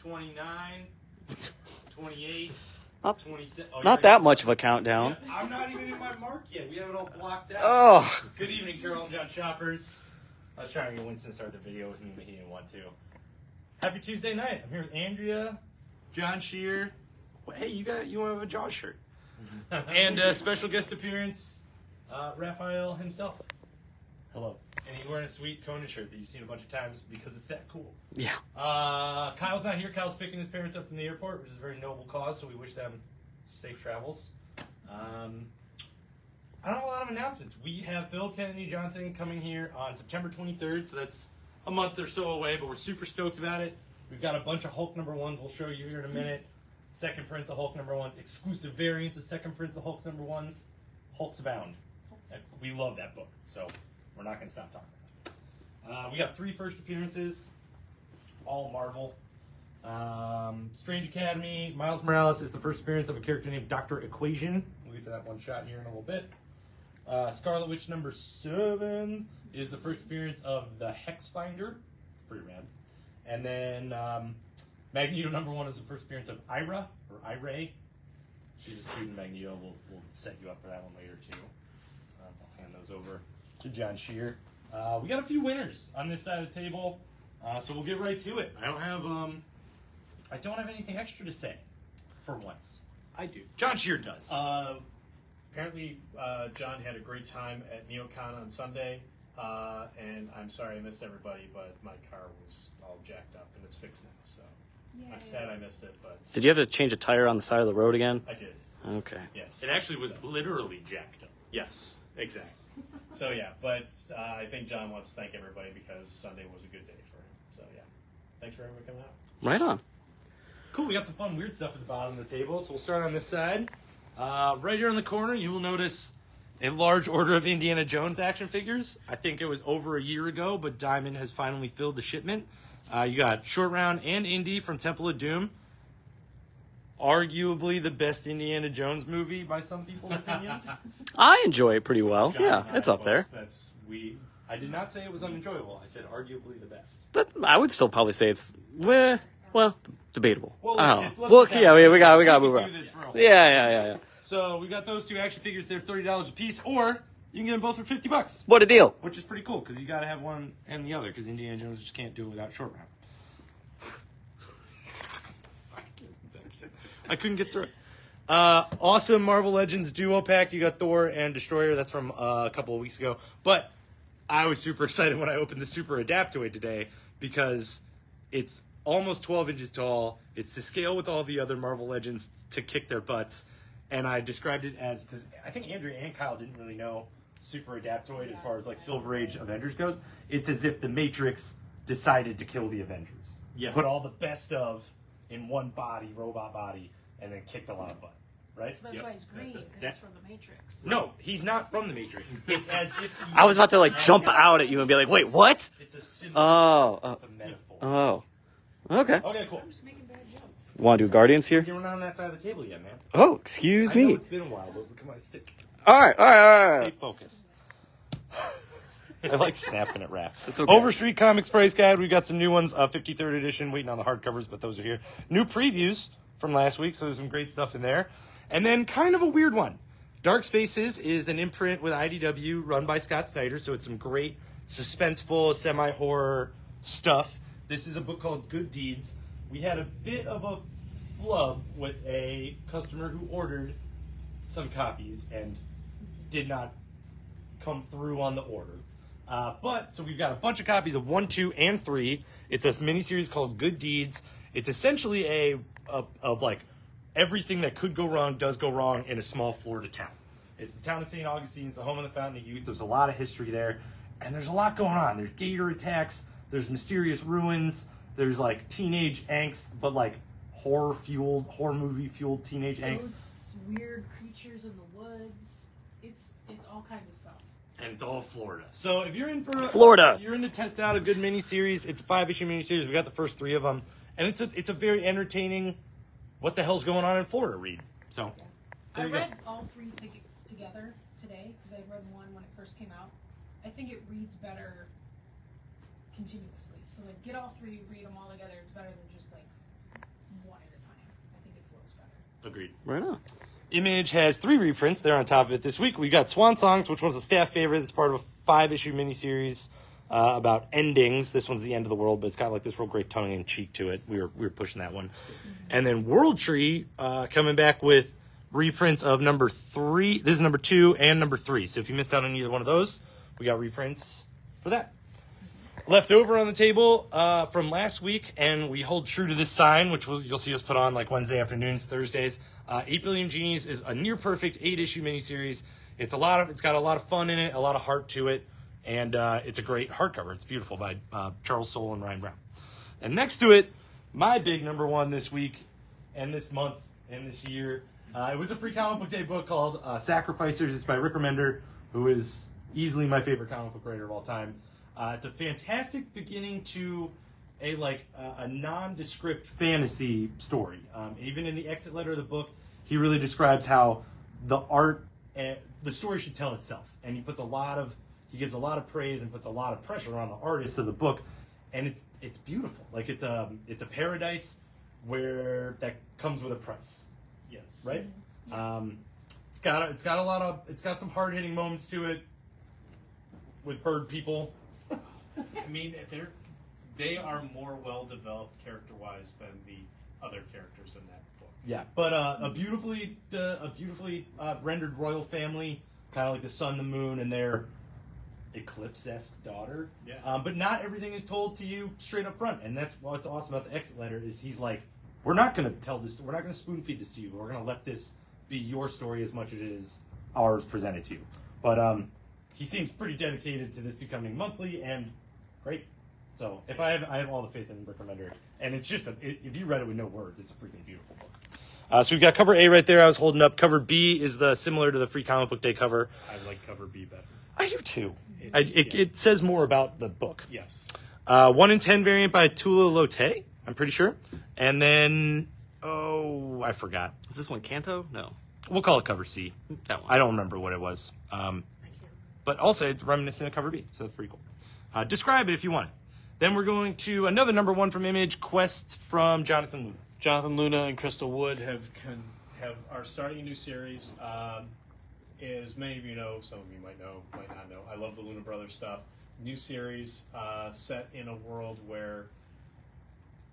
29, 28, 27. Oh, Not that much of a countdown. Yeah, I'm not even in my mark yet. We have it all blocked out. Oh. Good evening, Carol and John Shoppers. I was trying to get Winston to start the video with me, but he didn't want to. Happy Tuesday night. I'm here with Andrea, John Shear. Well, hey, you have a Jaws shirt. And a special guest appearance, Raphael himself. Hello. And he's wearing a sweet Conan shirt that you've seen a bunch of times because it's that cool. Yeah. Kyle's not here. Kyle's picking his parents up from the airport, which is a very noble cause, so we wish them safe travels. I don't have a lot of announcements. We have Phil Kennedy Johnson coming here on September 23rd, so that's a month or so away, but we're super stoked about it. We've got a bunch of Hulk #1s we'll show you here in a minute. Second prints of Hulk #1s, exclusive variants of second prints of Hulk #1s. Hulks Abound. We love that book, so we're not going to stop talking about it. We got 3 first appearances, all Marvel. Strange Academy, Miles Morales is the first appearance of a character named Dr. Equation. We'll get to that one shot here in a little bit. Scarlet Witch #7 is the first appearance of the Hex Finder. Pretty rad. And then Magneto #1 is the first appearance of Ira, or Ira. She's a student Magneto. We'll set you up for that one later, too. I'll hand those over to John Shear. We got a few winners on this side of the table, so we'll get right to it. I don't have anything extra to say, for once. I do. John Shear does. Apparently, John had a great time at NeoCon on Sunday, and I'm sorry I missed everybody, but my car was all jacked up, and it's fixed now, so I'm sad I missed it, but... Did you have to change a tire on the side of the road again? I did. Okay. Yes. It actually was literally jacked up. Yes, exactly. So, yeah, but I think John wants to thank everybody because Sunday was a good day for him. So, yeah. Thanks for everybody coming out. Right on. Cool, we got some fun, weird stuff at the bottom of the table, so we'll start on this side. Right here in the corner, you will notice a large order of Indiana Jones action figures. I think it was over a year ago, but Diamond has finally filled the shipment. You got Short Round and Indy from Temple of Doom. Arguably the best Indiana Jones movie by some people's opinions. I enjoy it pretty well. John Yeah, and I it's up both- there. I did not say it was unenjoyable. I said arguably the best. But I would still probably say it's, well, debatable. Well, I let's don't know. get Well, that. yeah, we got to can move do on. this for a whole- Yeah. So we got those 2 action figures. They're $30 a piece, or you can get them both for $50. What a deal. Which is pretty cool, because you got to have one and the other, because Indiana Jones just can't do it without Short Round. I couldn't get through it. Awesome Marvel Legends duo pack. You got Thor and Destroyer. That's from a couple of weeks ago. But I was super excited when I opened the Super Adaptoid today, because it's almost 12 inches tall. It's to scale with all the other Marvel Legends to kick their butts. And I described it as, because I think Andrea and Kyle didn't really know Super Adaptoid as far as like Silver Age Avengers goes. It's as if the Matrix decided to kill the Avengers. Yes. Put all the best of in one body, robot body, and then kicked a lot of butt. Right? So that's why he's green, because he's from the Matrix. No, he's not from the Matrix. It's as if you... I was about to like jump out at you and be like, wait, what? It's a symbol. It's a metaphor. Okay. Okay, cool. I'm just making bad jokes. Want to do Guardians here? You're not on that side of the table yet, man. Oh, excuse I know me. it's been a while, but come on, stick. All right. Stay focused. I like snapping at rap. It's okay. Overstreet Comics Price Guide. We've got some new ones. 53rd edition. Waiting on the hardcovers, but those are here. New previews from last week, so there's some great stuff in there. And then kind of a weird one. Dark Spaces is an imprint with IDW run by Scott Snyder, so it's some great suspenseful, semi-horror stuff. This is a book called Good Deeds. We had a bit of a flub with a customer who ordered some copies and did not come through on the order. So we've got a bunch of copies of 1, 2, and 3. It's a miniseries called Good Deeds. It's essentially a like everything that could go wrong does go wrong in a small Florida town. It's the town of St. Augustine. It's the home of the Fountain of Youth. There's a lot of history there, and there's a lot going on. There's gator attacks. There's mysterious ruins. There's like teenage angst, but like horror movie fueled teenage angst. Those weird creatures in the woods. It's all kinds of stuff. And it's all Florida. So if you're in for Florida, you're in to test out a good miniseries. It's a 5-issue miniseries. We got the first 3 of them, and it's a very entertaining. What the hell's going on in Florida? Read. So I read all 3 together today because I read one when it first came out. I think it reads better continuously. So like, get all 3, read them all together. It's better than just like Agreed. Right on. Image has 3 reprints. They're on top of it this week. We got Swan Songs, which was a staff favorite. It's part of a 5-issue miniseries about endings. This one's the end of the world, but it's got like this real great tongue-in-cheek to it. We were pushing that one. And then World Tree coming back with reprints of number 3. This is number 2 and number 3. So if you missed out on either one of those, we got reprints for that. Left over on the table from last week, and we hold true to this sign, which you'll see us put on like Wednesday afternoons, Thursdays. 8 Billion Genies is a near perfect 8-issue miniseries. It's got a lot of fun in it, a lot of heart to it, and it's a great hardcover. It's beautiful by Charles Soule and Ryan Brown. And next to it, my big number 1 this week and this month and this year, it was a free comic book day book called Sacrificers. It's by Rick Remender, who is easily my favorite comic book writer of all time. It's a fantastic beginning to a nondescript fantasy story. Even in the exit letter of the book, he really describes how the art, the story should tell itself, and he gives a lot of praise and puts a lot of pressure on the artists of the book, and it's beautiful. Like it's a paradise where that comes with a price. Yes. Right. It's got some hard hitting moments to it with bird people. I mean, they are more well developed character wise than the other characters in that book. Yeah, but a beautifully rendered royal family, kind of like the sun, the moon, and their eclipse-esque daughter. Yeah. But not everything is told to you straight up front, and that's what's awesome about the exit letter is he's like, we're not going to tell this, we're not going to spoon feed this to you. We're going to let this be your story as much as it is ours presented to you. But he seems pretty dedicated to this becoming monthly, and great. So if I have all the faith in Rick Remender, and it's just if you read it with no words, it's a freaking beautiful book. So we've got cover A right there. I was holding up. Cover B is similar to the free comic book day cover. I like cover B better. I do too. It says more about the book. Yes. 1 in 10 variant by Tula Lotte, I'm pretty sure. And then I forgot. Is this one Kanto? No. We'll call it cover C. That one. I don't remember what it was. But also it's reminiscent of cover B, so that's pretty cool. Describe it if you want it. Then we're going to another number 1 from Image, Quest from Jonathan Luna. Jonathan Luna and Crystal Wood are starting a new series. As many of you know, some of you might know, might not know, I love the Luna Brothers stuff. New series set in a world where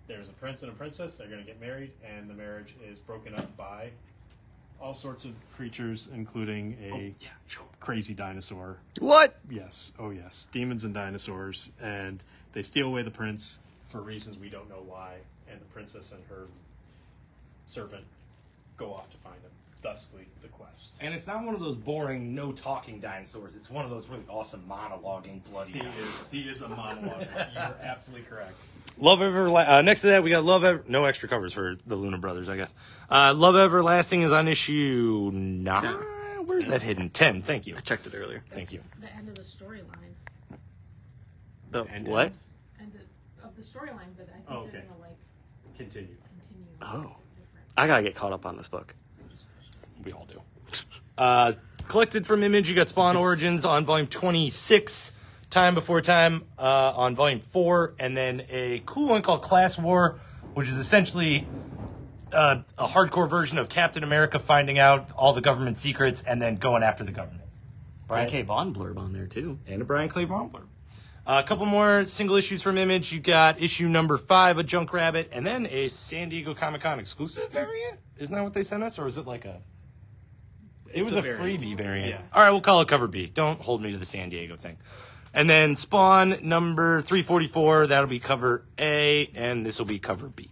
there's a prince and a princess. They're going to get married, and the marriage is broken up by all sorts of creatures, including a crazy dinosaur. What? Yes. Oh, yes. Demons and dinosaurs. And they steal away the prince for reasons we don't know why. And the princess and her servant go off to find him. Thusly, the quest. And it's not one of those boring, no-talking dinosaurs. It's one of those really awesome monologuing, bloody dinosaurs. He is a monologue. You're absolutely correct. Next to that, we got no extra covers for the Luna Brothers, I guess. Love Everlasting is on issue 9. 10. Where's that hidden? 10, thank you. I checked it earlier. Thank you. The end of the storyline. The And what? End of the storyline, but I think Oh, they're okay. gonna Continue. continue. Oh. I gotta get caught up on this book. We all do. Collected from Image, you got Spawn Origins on volume 26, Time Before Time on volume 4, and then a cool one called Class War, which is essentially a hardcore version of Captain America finding out all the government secrets and then going after the government. Brian K. Vaughan blurb on there, too. And a Brian Clay Vaughan blurb. A couple more single issues from Image. You got issue number 5, a Junk Rabbit, and then a San Diego Comic-Con exclusive variant? Isn't that what they sent us, or is it like a... It was a variant. freebie variant. Yeah. All right, we'll call it cover B. Don't hold me to the San Diego thing. And then Spawn number 344, that'll be cover A, and this will be cover B.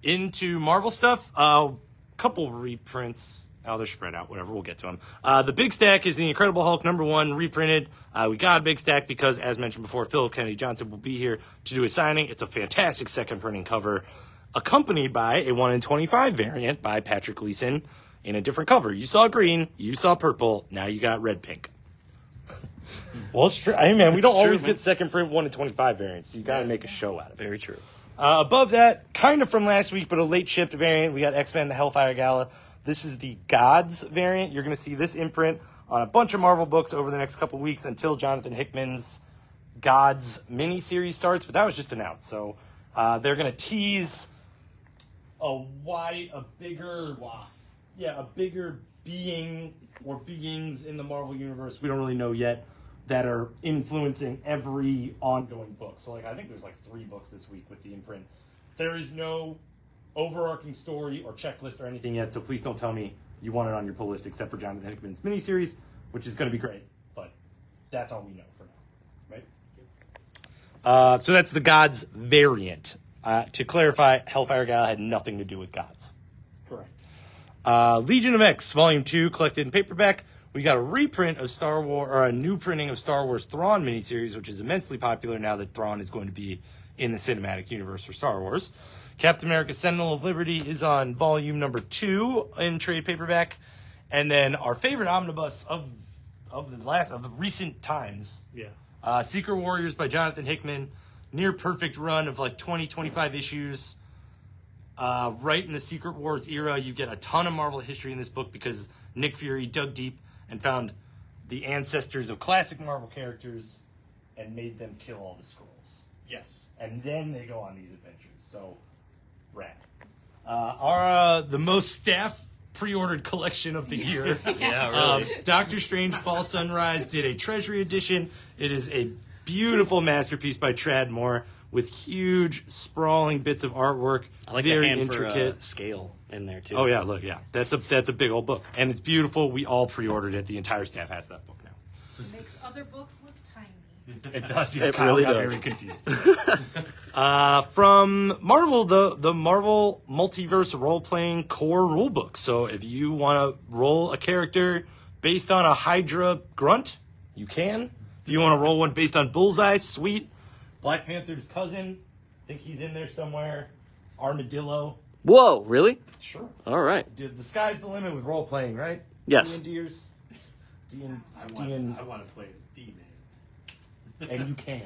Into Marvel stuff, a couple reprints. Oh, they're spread out, whatever, we'll get to them. The big stack is the Incredible Hulk number 1 reprinted. We got a big stack because, as mentioned before, Philip Kennedy Johnson will be here to do a signing. It's a fantastic second printing cover, accompanied by a 1 in 25 variant by Patrick Gleason in a different cover. You saw green, you saw purple, now you got red pink. Well, it's true. Hey, man, we don't always get second print 1 in 25 variants. You got to make a show out of it. Very true. Above that, kind of from last week, but a late shipped variant, we got X-Men the Hellfire Gala. This is the Gods variant. You're going to see this imprint on a bunch of Marvel books over the next couple weeks until Jonathan Hickman's Gods miniseries starts, but that was just announced. So they're going to tease a bigger being or beings in the Marvel universe. We don't really know yet that are influencing every ongoing book. So like I think there's like 3 books this week with the imprint. There is no overarching story or checklist or anything yet, so please don't tell me you want it on your pull list except for Jonathan Hickman's miniseries, which is going to be great, but that's all we know for now, right? So that's the Gods variant. To clarify, Hellfire Gala had nothing to do with Gods. Correct. Legion of X, Volume 2, collected in paperback. We got a reprint of Star Wars, or a new printing of Star Wars THRAWN miniseries, which is immensely popular now that THRAWN is going to be in the cinematic universe for Star Wars. Captain America: Sentinel of Liberty is on volume number 2 in trade paperback, and then our favorite omnibus of the recent times, Secret Warriors by Jonathan Hickman, near perfect run of like 20-25 issues. Right in the Secret Wars era, you get a ton of Marvel history in this book because Nick Fury dug deep and found the ancestors of classic Marvel characters and made them kill all the Skrulls. Yes. And then they go on these adventures. So, rad. The most staff pre-ordered collection of the year. Yeah, really. Doctor Strange Fall Sunrise did a Treasury edition. It is a beautiful masterpiece by Trad Moore with huge, sprawling bits of artwork. I like very the hand intricate for scale in there, too. Oh, yeah, look, yeah. That's a big old book. And it's beautiful. We all pre-ordered it. The entire staff has that book now. It makes other books look tiny. It does. Yeah, It Kyle really got does. very confused. From Marvel, the Marvel Multiverse Role-Playing Core Rulebook. So if you want to roll a character based on a Hydra grunt, you can. If you want to roll one based on Bullseye, sweet. Black Panther's cousin, I think he's in there somewhere. Armadillo. Whoa, really? Sure. All right. Dude, the sky's the limit with role-playing, right? Yes. D&Ders. I want to play as D-Man. And you can.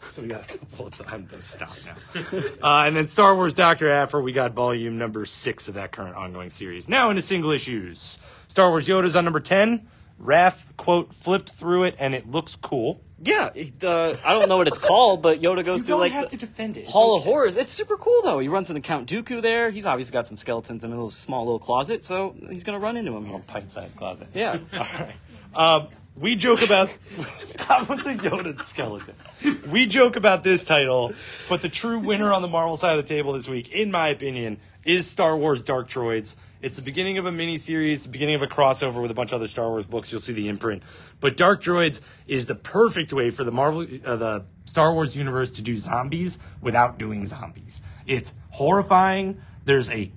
So we got a couple of I'm done. Stop now. And then Star Wars Dr. Aphra, we got volume number 6 of that current ongoing series. Now into single issues. Star Wars Yoda's on number 10. Raph, quote, flipped through it and it looks cool. Yeah, I don't know what it's called, but Yoda goes You through don't like have the to defend it. It's Hall of okay. Horrors. It's super cool though. He runs into Count Dooku there. He's obviously got some skeletons in a little small little closet, so he's gonna run into him here. Pint-sized closet. Yeah. All right. We joke about... Stop with the Yoda skeleton. We joke about this title, but the true winner on the Marvel side of the table this week, in my opinion, is Star Wars Dark Droids. It's the beginning of a mini-series, the beginning of a crossover with a bunch of other Star Wars books. You'll see the imprint. But Dark Droids is the perfect way for the Star Wars universe to do zombies without doing zombies. It's horrifying. There's a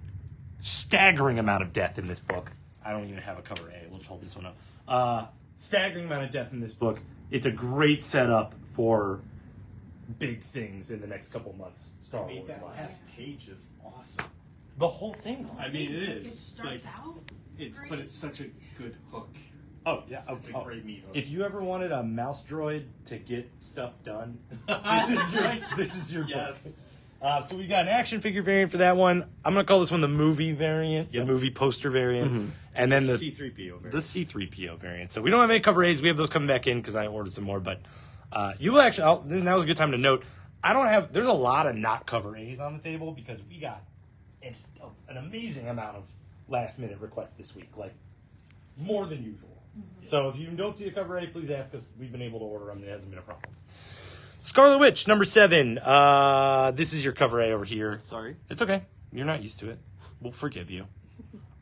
staggering amount of death in this book. I don't even have a cover A. We'll just hold this one up. Staggering amount of death in this book. It's a great setup for big things in the next couple months. Star Wars That wise. last page is awesome. The whole thing's awesome. I mean, it It is. starts out. But it's such a good hook. Oh, yeah. It's a great meat hook. If you ever wanted a mouse droid to get stuff done, this is your Yes. book. So we got an action figure variant for that one. I'm going to call this one the movie variant, Yep. the movie poster variant. And then the C-3PO variant. The C-3PO variant. So we don't have any cover A's. We have those coming back in because I ordered some more. But you will actually, that was a good time to note, there's a lot of not cover A's on the table because we got an amazing amount of last minute requests this week. Like, more than usual. Mm-hmm. So if you don't see a cover A, please ask us. We've been able to order them. It hasn't been a problem. Scarlet Witch, number 7. This is your cover A over here. Sorry. It's okay. You're not used to it. We'll forgive you.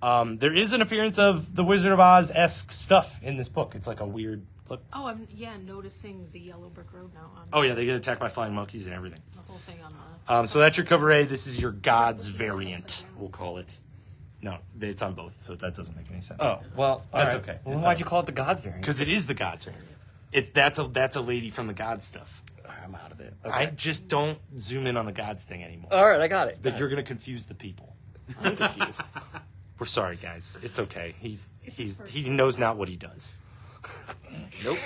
There is an appearance of the Wizard of Oz-esque stuff in this book. It's like a weird look. Oh, I'm noticing the yellow brick road now. Oh, yeah, they get attacked by flying monkeys and everything. The whole thing on the. So that's your cover A. This is your Gods variant, we'll call it. No, it's on both, so that doesn't make any sense. Oh, well, That's all right. okay. Well, It's why'd all you call it the Gods variant? Because it is the Gods variant. That's a lady from the Gods stuff. I'm out of it. I just don't zoom in on the Gods thing anymore. All right, I got it. That you're going to confuse the people. I'm confused. We're sorry, guys. It's okay. It's He knows not what he does. Nope.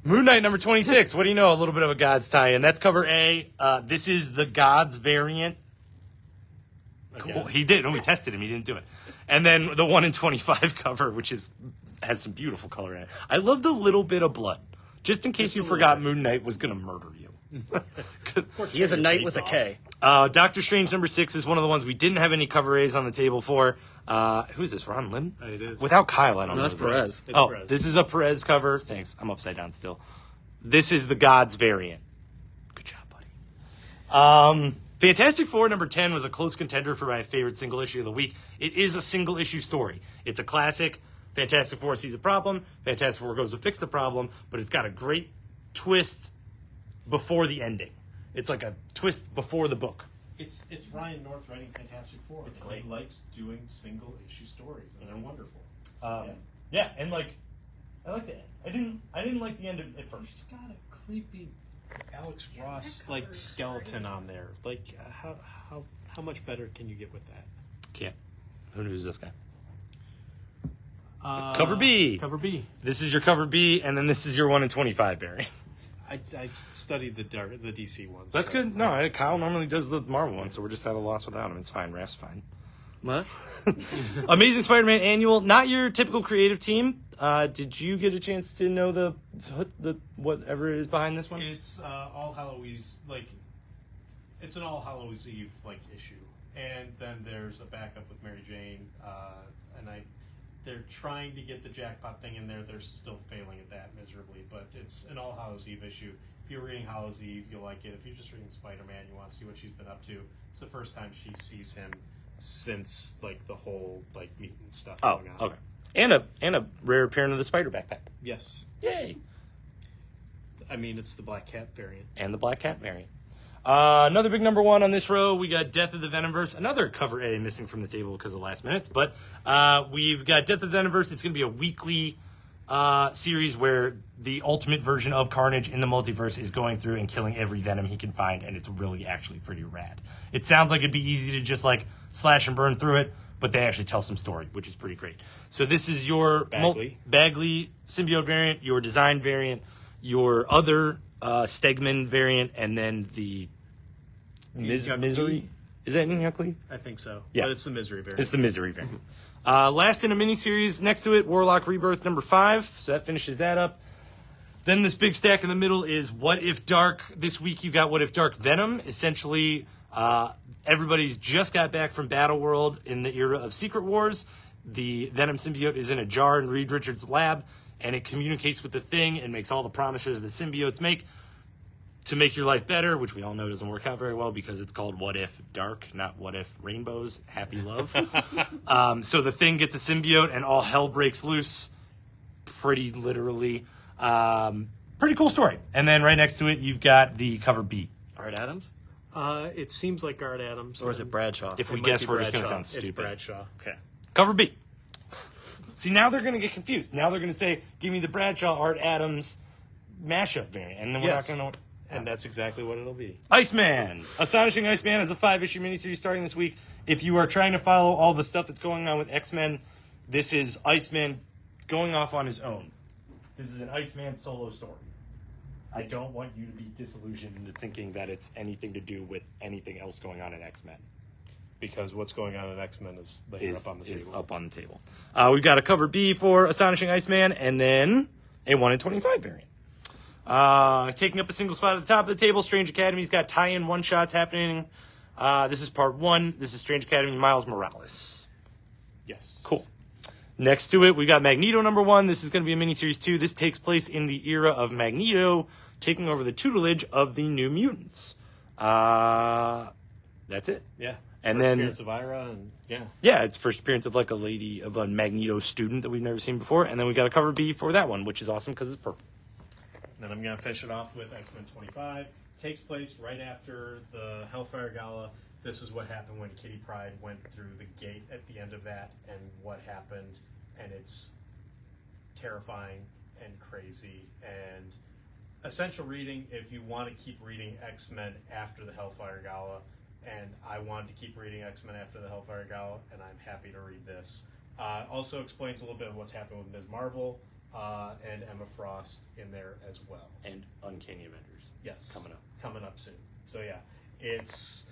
Moon Knight number 26. What do you know? A little bit of a Gods tie-in. That's cover A. This is the Gods variant. Cool. He did. No, we tested him. He didn't do it. And then the 1 in 25 cover, which has some beautiful color in it. I love the little bit of blood. Just in case you forgot Moon Knight was going to murder you. He is a knight with a K. Doctor Strange #6 is one of the ones we didn't have any cover A's on the table for. Who's this? Ron Lim? It is. Without Kyle, I don't know. That's who this Perez. is. It's Oh, Perez. this is a Perez cover. Thanks. I'm upside down still. This is the Gods variant. Good job, buddy. Fantastic Four #10 was a close contender for my favorite single issue of the week. It is a single issue story. It's a classic. Fantastic Four sees a problem. Fantastic Four goes to fix the problem, but it's got a great twist before the ending. It's like a twist before the book. It's Ryan North writing Fantastic Four. He likes doing single issue stories, and they're wonderful. So, Yeah, and like, I like the end. I didn't like the end at first. It's got a creepy Alex Ross like skeleton on there. Like how much better can you get with that? Can't. Who knows this guy? Cover B. Cover B. This is your cover B, and then this is your 1 in 25, Barry. I studied the DC ones. That's so- good. No, Kyle normally does the Marvel one, so we're just at a loss without him. It's fine. Raph's fine. What? Amazing Spider-Man Annual. Not your typical creative team. Did you get a chance to know the whatever is behind this one? It's All Hallows it's an All Hallows Eve issue, and then there's a backup with Mary Jane, and they're trying to get the jackpot thing in there. They're still failing at that miserably, but it's an All Hallows Eve issue. If you're reading Hallows Eve, you'll like it. If you're just reading Spider-Man, you want to see what she's been up to. It's the first time she sees him since the whole mutant stuff going on. Okay. And a rare appearance of the Spider backpack. Yes. Yay! I mean, it's the Black Cat variant. And the Black Cat variant. Another big #1 on this row, we got Death of the Venomverse. Another cover A missing from the table because of last minutes. But we've got Death of the Venomverse. It's going to be a weekly series where the ultimate version of Carnage in the multiverse is going through and killing every Venom he can find. And it's really actually pretty rad. It sounds like it'd be easy to just slash and burn through it, but they actually tell some story, which is pretty great. So this is your Bagley symbiote variant, your design variant, your other Stegman variant, and then the Misery. Is that Inyukli? I think so. Yeah. But it's the Misery variant. It's the Misery variant. Last in a miniseries next to it, Warlock Rebirth #5. So that finishes that up. Then this big stack in the middle is What If Dark. This week you got What If Dark Venom. Essentially, everybody's just got back from Battle World in the era of Secret Wars. The Venom symbiote is in a jar in Reed Richards' lab, and it communicates with the Thing and makes all the promises the symbiotes make to make your life better, which we all know doesn't work out very well because it's called What If Dark, not What If Rainbows, Happy Love. So the Thing gets a symbiote and all hell breaks loose, pretty literally. Pretty cool story. And then right next to it, you've got the cover B. Art Adams? It seems like Art Adams. Or is it Bradshaw? If we It might guess, be we're just going to Bradshaw. sound stupid. It's Bradshaw. Okay. Cover B. See, now they're going to get confused. Now they're going to say, give me the Bradshaw Art Adams mashup variant. And then we're not going to know. And that's exactly what it'll be. Iceman. Astonishing Iceman is a 5-issue miniseries starting this week. If you are trying to follow all the stuff that's going on with X-Men, this is Iceman going off on his own. This is an Iceman solo story. I don't want you to be disillusioned into thinking that it's anything to do with anything else going on in X-Men. Because what's going on in X-Men is up on the table. Is up on the table. We've got a cover B for Astonishing Iceman, and then a 1 in 25 variant. Taking up a single spot at the top of the table, Strange Academy's got tie-in one-shots happening. This is part 1. This is Strange Academy Miles Morales. Yes. Cool. Next to it, we got Magneto #1. This is going to be a miniseries 2. This takes place in the era of Magneto taking over the tutelage of the New Mutants. That's it. Yeah. And First then appearance of Ira, and yeah, it's first appearance of a Magneto student that we've never seen before. And then we got a cover B for that one, which is awesome because it's purple. Then I'm going to finish it off with X-Men 25. Takes place right after the Hellfire Gala. This is what happened when Kitty Pryde went through the gate at the end of that, and what happened, and it's terrifying and crazy and essential reading if you want to keep reading X-Men after the Hellfire Gala. And I wanted to keep reading X-Men after the Hellfire Gala, and I'm happy to read this. Also explains a little bit of what's happened with Ms. Marvel and Emma Frost in there as well. And Uncanny Avengers. Yes. Coming up soon. So yeah, it's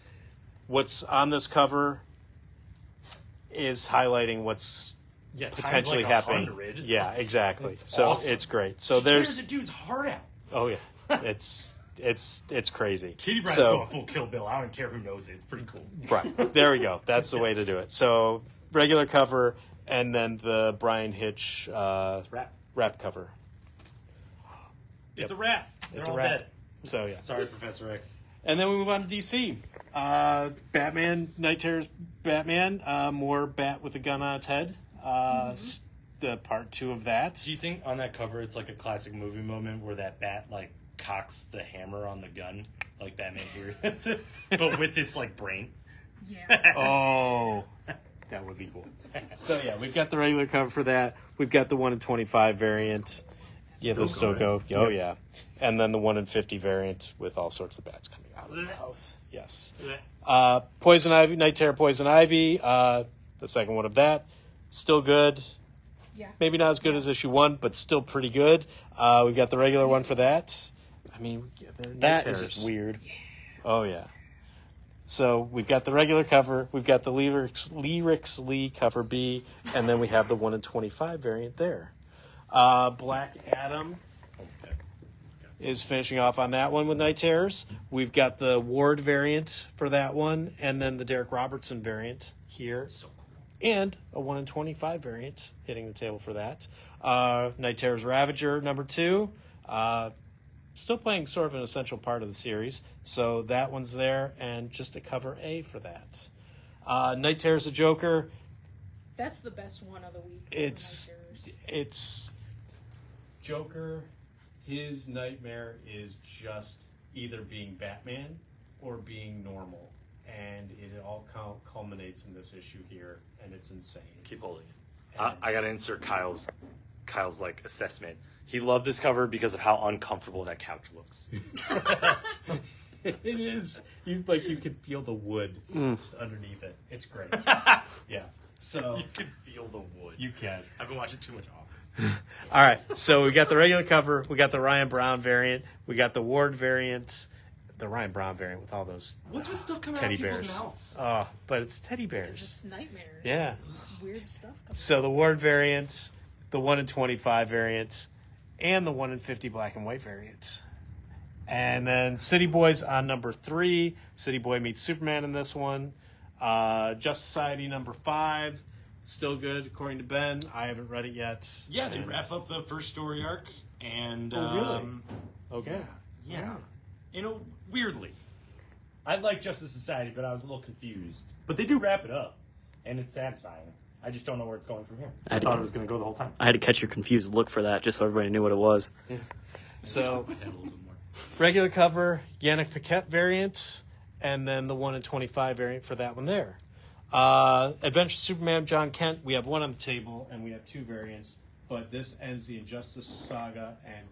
what's on this cover is highlighting what's potentially happening. 100. Yeah, exactly. It's so awesome. it's great. So She tears a dude's heart out. Oh yeah, it's It's crazy. Kitty Pryde's So- going full Kill Bill. I don't care who knows it. It's pretty cool. Right. There we go. That's the way to do it. So regular cover and then the Brian Hitch wrap cover. It's a wrap. It's They're a all wrap. dead. So yeah. Sorry, Professor X. And then we move on to DC. Batman, Night Terror's Batman, more bat with a gun on its head. The part 2 of that. Do you think on that cover it's like a classic movie moment where that bat like cocks the hammer on the gun like Batman here, but with its like brain? Yeah. Oh, that would be cool. So yeah, we've got the regular cover for that. We've got the 1 in 25 variant. Yeah, the Stokoe. Oh yeah, and then the 1 in 50 variant with all sorts of bats coming out of the mouth. Yes. Poison Ivy, Night Terror, Poison Ivy. The second one of that, still good. Yeah. Maybe not as good as issue 1, but still pretty good. We've got the regular one for that. I mean, That is just weird. Oh yeah. So we've got the regular cover, we've got the Lyrics Lee cover B, and then we have the 1 in 25 variant there. Black Adam is finishing off on that one with Night Terrors. We've got the Ward variant for that one, and then the Derek Robertson variant here. And a 1 in 25 variant hitting the table for that. Night Terrors Ravager number 2. Still playing sort of an essential part of the series. So that one's there, and just a cover A for that. Night Terrors the Joker. That's the best one of the week. It's Joker. His nightmare is just either being Batman or being normal. And it all culminates in this issue here, and it's insane. Keep holding it. I got to insert Kyle's like assessment. He loved this cover because of how uncomfortable that couch looks. It is. You can feel the wood just underneath it. It's great. Yeah. So You can feel the wood. you can. I've been watching too much Office. All right. So we got the regular cover. We got the Ryan Brown variant. We got the Ward variant. The Ryan Brown variant with all those What's with stuff coming teddy out of people's bears. mouths? Oh, but it's teddy Because bears. it's nightmares. Yeah. Weird stuff. So the Ward variant, the 1 in 25 variant, and the 1 in 50 black and white variant. And then City Boys on number 3. City Boy meets Superman in this one. Just Society number 5. Still good, according to Ben. I haven't read it yet. Yeah, they And- wrap up the first story arc, and Oh, really? Okay. yeah. You know, weirdly, I like Justice Society, but I was a little confused. But they do wrap it up, and it's satisfying. I just don't know where it's going from here. I thought it was going to go the whole time. I had to catch your confused look for that, just so everybody knew what it was. So, Add a little bit more. regular cover, Yannick Paquette variant, and then the 1 in 25 variant for that one there. Adventure Superman, John Kent, we have one on the table, and we have 2 variants, but this ends the Injustice saga, and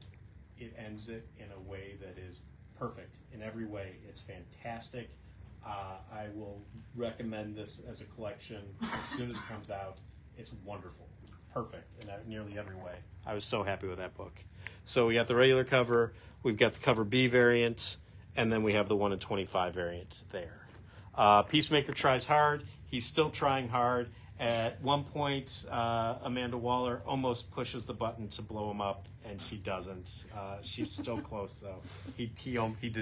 it ends it in a way that is perfect. In every way, it's fantastic. I will recommend this as a collection as soon as it comes out. It's wonderful. Perfect in nearly every way. I was so happy with that book. So we got the regular cover, we've got the cover B variant, and then we have the 1 in 25 variant there. Peacemaker tries hard. He's still trying hard. At one point, Amanda Waller almost pushes the button to blow him up, and she doesn't. She's still close, though. He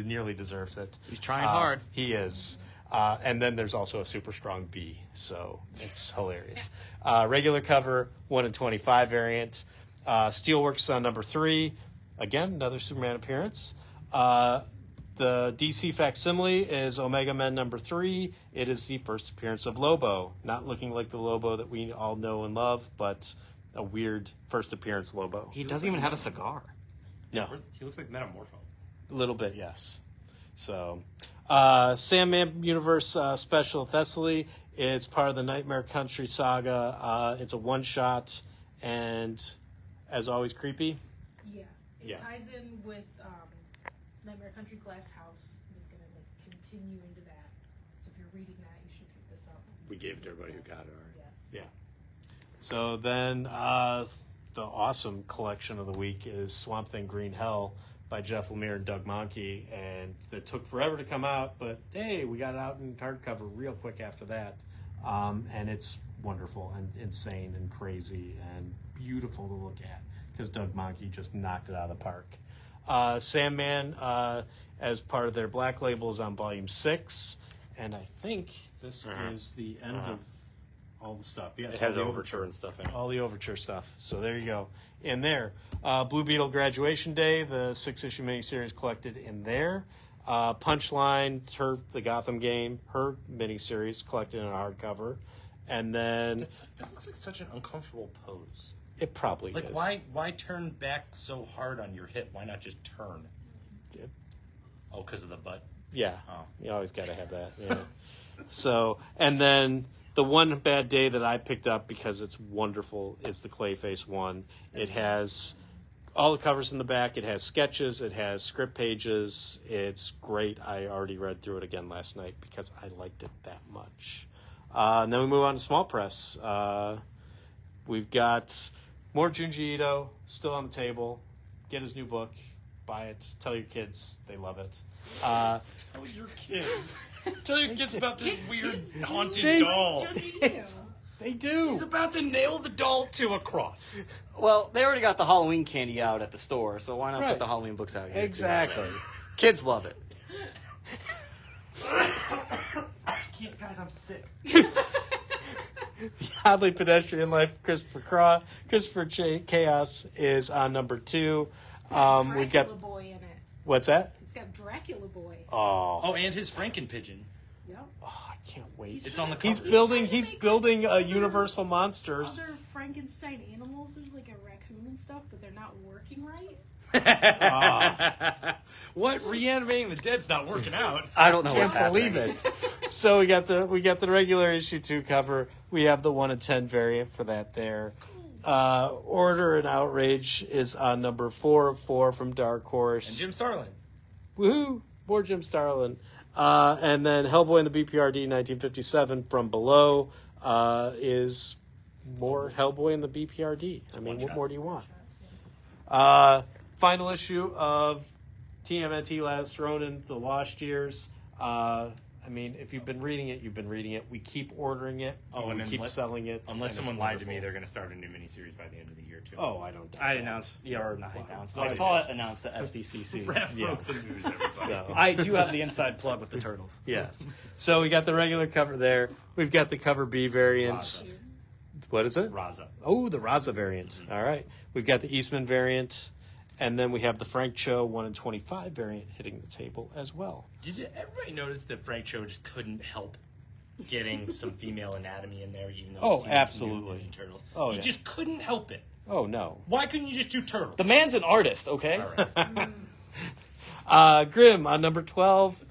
nearly deserves it. He's trying hard. He is. And then there's also a super strong B, so it's hilarious. Regular cover, 1 in 25 variant. Steelworks on number 3. Again, another Superman appearance. The DC facsimile is Omega Men number 3. It is the first appearance of Lobo. Not looking like the Lobo that we all know and love, but a weird first appearance Lobo. He doesn't even have a cigar. No. He looks like Metamorpho. A little bit, yes. So, Sandman Universe Special Thessaly. It's part of the Nightmare Country saga. It's a one-shot, and as always, creepy. Yeah. It Yeah. ties in with Nightmare Country Glass House. And it's going to continue into that. So if you're reading that, you should pick this up. We gave it to everybody who got it already. Yeah. Yeah. So then the awesome collection of the week is Swamp Thing Green Hell by Jeff Lemire and Doug Mahnke, and that took forever to come out, but hey, we got it out in hardcover real quick after that. And it's wonderful and insane and crazy and beautiful to look at because Doug Mahnke just knocked it out of the park. Sandman, as part of their Black Label, is on Volume 6. And I think this is the end of all the stuff. Yeah, It has Overture and stuff in it. all the Overture stuff. So there you go. In there. Blue Beetle Graduation Day, the 6-issue miniseries collected in there. Punchline, the Gotham game, her miniseries collected in a hardcover. And then... That looks like such an uncomfortable pose. It probably Like, is. why turn back so hard on your hip? Why not just turn? Yeah. Oh, because of the butt? Yeah. Oh. You always got to have that. Yeah. So, and then the one bad day that I picked up because it's wonderful is the CLAYFACE one. It has all the covers in the back. It has sketches. It has script pages. It's great. I already read through it again last night because I liked it that much. And then we move on to small press. We've got more Junji Ito still on the table. Get his new book. Buy it. Tell your kids they love it. Tell your kids. Tell your kids about this weird haunted They- doll. They do. He's about to nail the doll to a cross. Well, they already got the Halloween candy out at the store, so why not Right. put the Halloween books out here? too? Exactly. Kids love it. Guys, I'm sick. Oddly Pedestrian Life of Christopher Craw. Christopher Chaos is on number 2. We've got... Boy in it. What's that? It's got Dracula Boy. Oh, And his Frankenpigeon. Yep. I can't wait. It's on the He's cover. building a Universal Monsters. Other Frankenstein animals, there's like a raccoon and stuff, but they're not working right. What? Reanimating the dead's not working out. I don't know Can't what's happening. believe it. So we got the regular issue 2 cover. We have the 1 in 10 variant for that there. Order and Outrage is on number 4 of 4 from Dark Horse. And Jim Starlin. Woohoo! More Jim Starlin. And then Hellboy and the BPRD 1957 from Below is more Hellboy and the BPRD. I mean, what more do you want? Final issue of TMNT Last Ronin, The Lost Years. I mean, if you've been reading it, you've been reading it. We keep ordering it. Oh, we and keep selling it. Unless and someone it's lied to me, wonderful. they're going to start a new miniseries by the end of the year, too. Oh, I don't doubt I that. announced, or not announced. Oh, I yeah. saw it announced at SDCC. Raph Yeah. broke the news, everybody. So, I do have the inside plug with the turtles. yes. So we got the regular cover there. We've got the cover B variant. Raza. What is it? Raza. Oh, the Raza variant. All right. We've got the Eastman variant. And then we have the Frank Cho 1 in 25 variant hitting the table as well. Did everybody notice that Frank Cho just couldn't help getting some female anatomy in there, even though Oh, it's Teenage absolutely. Mutant Ninja Turtles? Oh, he yeah. just couldn't help it. Oh, no. Why couldn't you just do Turtles? The man's an artist, okay? All right. Grimm on number 12.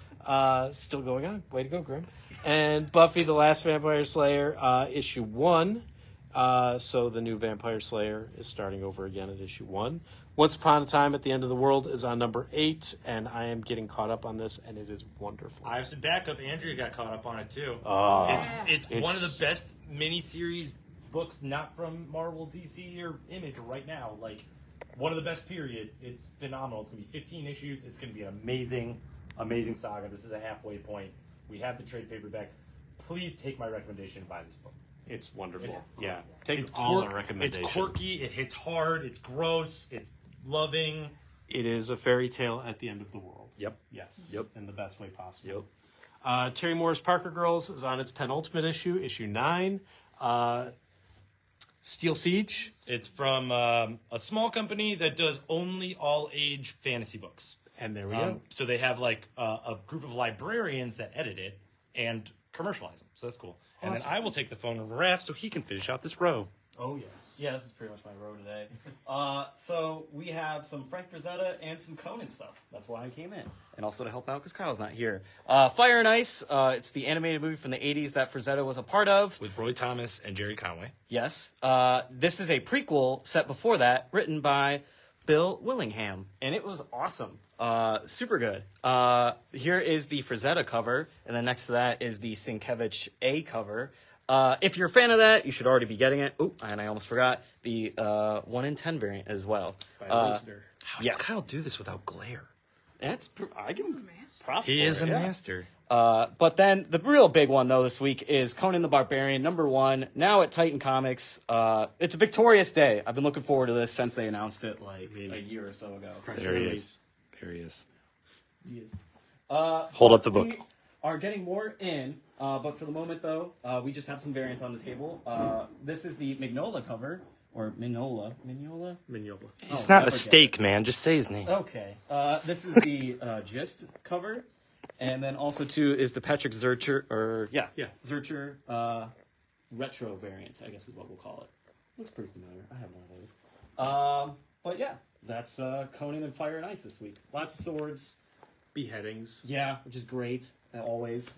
Still going on. Way to go, Grimm. And Buffy the Last Vampire Slayer, issue 1. So the new Vampire Slayer is starting over again at issue 1. Once Upon a Time at the End of the World is on number 8, and I am getting caught up on this, and it is wonderful. I have some backup. Andrea got caught up on it, too. Oh, It's one of It's- the best miniseries books, not from Marvel, DC, or Image right now. Like, one of the best, period. It's phenomenal. It's going to be 15 issues. It's going to be an amazing, amazing saga. This is a halfway point. We have the trade paperback. Please take my recommendation and buy this book. it's wonderful. Yeah. Yeah. Take It's all the quirk- recommendations. It's quirky. It hits hard. It's gross. It's loving. It is a fairy tale at the end of the world. Yep. Yes. Yep. In the best way possible. Yep. Terry Moore's Parker Girls is on its penultimate issue, issue 9. Steel Siege. It's from a small company that does only all-age fantasy books. And there we go. So they have like a group of librarians that edit it and commercialize them. So that's cool. And then I will take the phone over to Raph so he can finish out this row. Oh, yes. Yeah, this is pretty much my row today. So we have some Frank Frazetta and some Conan stuff. That's why I came in. And also to help out because Kyle's not here. Fire and Ice, it's the animated movie from the 80s that Frazetta was a part of. With Roy Thomas and Jerry Conway. Yes. This is a prequel set before that, written by Bill Willingham. And it was awesome. Super good. Here is the Frazetta cover. And then next to that is the Sienkiewicz A cover. If you're a fan of that, you should already be getting it. Oh, and I almost forgot the 1 in 10 variant as well. How does yes. Kyle do this without glare? That's I give him props. He for is it, a yeah. master. But then the real big one though this week is Conan the Barbarian #1. Now at Titan Comics. It's a victorious day. I've been looking forward to this since they announced it like a year or so ago. There he is. There he is. He is. Hold up the book. We are getting more in, but for the moment, though, we just have some variants on the table. This is the Mignola cover, or Mignola. Mignola. It's Oh, not I a forget. steak, man. Just say his name. Okay. This is the Gist cover, and then also too is the Patrick Zurcher, Zurcher retro variant, I guess is what we'll call it. Looks pretty familiar. I have one of those. But yeah, that's Conan and Fire and Ice this week. Lots of swords. Beheadings. Yeah, which is great, always.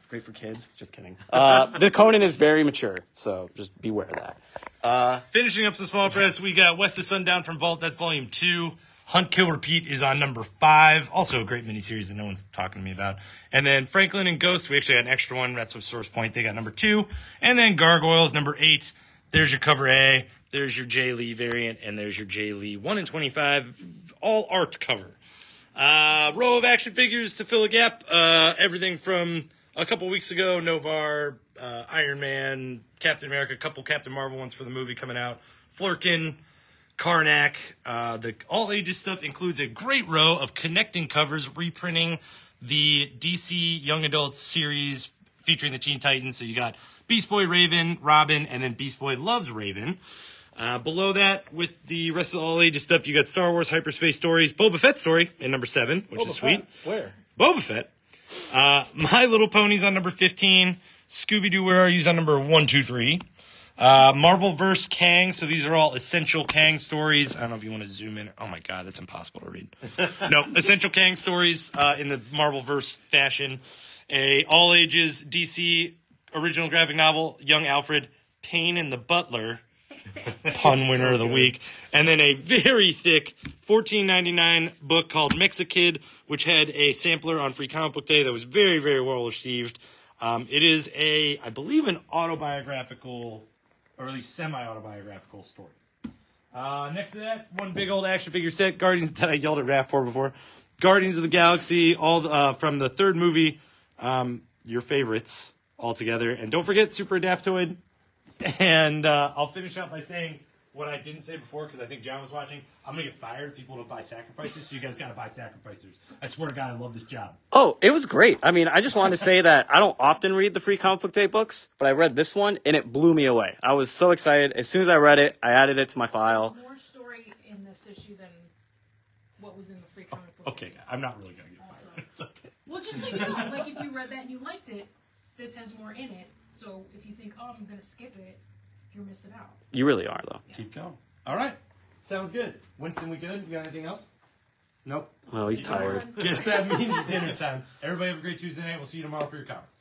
Great for kids. Just kidding. The Conan is very mature, so just beware of that. Finishing up some small press, we got West of Sundown from Vault. That's volume 2. Hunt, Kill, Repeat is on number 5. Also a great miniseries that no one's talking to me about. And then Franklin and Ghost, we actually got an extra one. That's with Source Point. They got number 2. And then Gargoyles, number 8. There's your cover A. There's your Jay Lee variant. And there's your Jay Lee 1 in 25. All art cover. Row of action figures to fill a gap. Everything from a couple weeks ago, Novar, Iron Man, Captain America, a couple Captain Marvel ones for the movie coming out. Flurkin, Karnak. The all ages stuff includes a great row of connecting covers reprinting the DC Young Adult series featuring the Teen Titans. So you got Beast Boy, Raven, Robin, and then Beast Boy Loves Raven. Below that, with the rest of the all ages stuff, you got Star Wars Hyperspace Stories, Boba Fett story in number 7, which is sweet. Where? Boba Fett. My Little Ponies on number 15. Scooby-Doo Where Are You's on number 1, 2, 3. Marvelverse Kang. So these are all Essential Kang stories. I don't know if you want to zoom in. Oh my God, that's impossible to read. No, Essential Kang stories in the Marvelverse fashion. A all ages DC original graphic novel, Young Alfred, Pain and the Butler. Pun winner of the week. And then a very thick $14.99 book called Mexikid, which had a sampler on Free Comic Book Day that was very, very well received. It is I believe, an autobiographical, or at least semi-autobiographical story. Next to that, one big old action figure set, Guardians, that I yelled at Raph for before. Guardians of the Galaxy, all from the third movie, your favorites all together. And don't forget Super Adaptoid. And I'll finish up by saying what I didn't say before, because I think John was watching. I'm going to get fired if people don't buy Sacrificers, so you guys got to buy Sacrificers. I swear to God, I love this job. Oh, it was great. I mean, I just wanted to say that I don't often read the Free Comic Book Day books, but I read this one, and it blew me away. I was so excited. As soon as I read it, I added it to my file. More story in this issue than what was in the Free Comic Book. Okay, I'm not really going to get Also. fired. It's okay. Well, just so you know, like if you read that and you liked it, this has more in it. So if you think, oh, I'm going to skip it, you're missing out. You really are, though. Keep going. All right. Sounds good. Winston, we good? You got anything else? Nope. Oh, he's tired. Guess that means dinner time. Everybody have a great Tuesday night. We'll see you tomorrow for your comments.